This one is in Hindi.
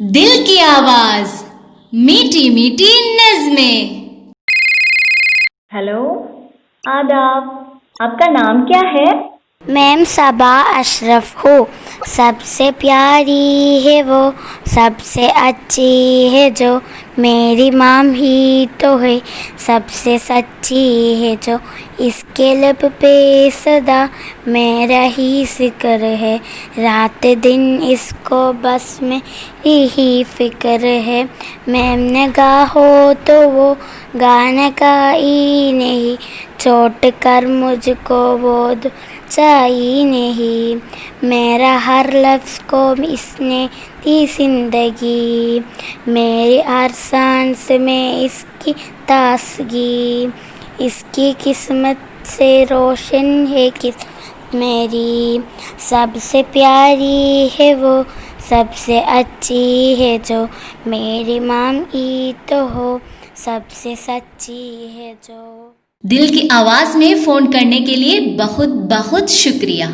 दिल की आवाज, मीठी मीठी नज़्में। हेलो, आदाब। आपका नाम क्या है? मैम सबा अशरफ हो। सबसे प्यारी है वो, सबसे अच्छी है जो, मेरी माम ही तो है, सबसे सच्ची है जो। इसके लब पे सदा मेरा ही जिक्र है, रात दिन इसको बस में ही फिक्र है। मैम ने गा हो तो वो गाने का ही नहीं, छोड़ कर मुझको वो चाहिए नहीं। मेरा हर लफ्ज़ को इसने दी जिंदगी, मेरी हर सांस में इसकी तासगी। इसकी किस्मत से रोशन है किस्मत मेरी, सबसे प्यारी है वो, सबसे अच्छी है जो, मेरी माम ही तो हो, सबसे सच्ची है जो। दिल की आवाज में फोन करने के लिए बहुत बहुत शुक्रिया।